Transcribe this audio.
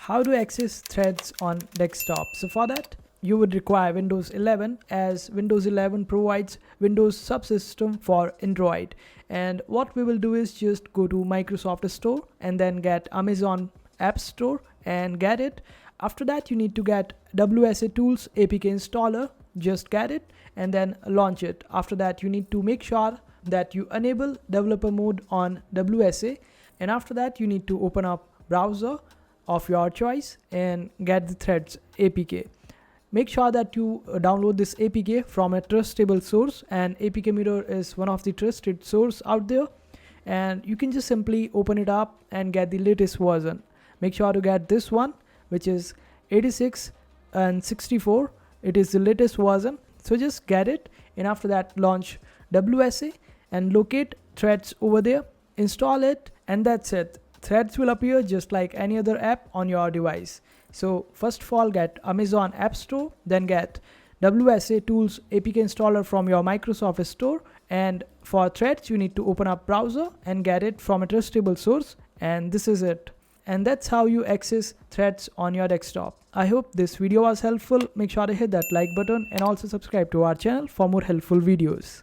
How to access threads on desktop? So for that, you would require Windows 11, as Windows 11 provides Windows subsystem for Android. And what we will do is just go to Microsoft Store and then get Amazon App Store and get it. After that, you need to get WSA Tools APK installer, just get it and then launch it. After that, you need to make sure that you enable developer mode on WSA, and after that you need to open up browser of your choice and get the threads APK. Make sure that you download this APK from a trustable source, and APK Mirror is one of the trusted source out there, and you can just simply open it up and get the latest version. Make sure to get this one, which is 86 and 64. It is the latest version, so just get it, and after that launch WSA and locate threads over there, install it, and that's it. Threads will appear just like any other app on your device. So first of all, get Amazon App Store, then get WSA Tools APK installer from your Microsoft Store, and for threads you need to open up browser and get it from a trustable source, and this is it. And that's how you access threads on your desktop. I hope this video was helpful. Make sure to hit that like button and also subscribe to our channel for more helpful videos.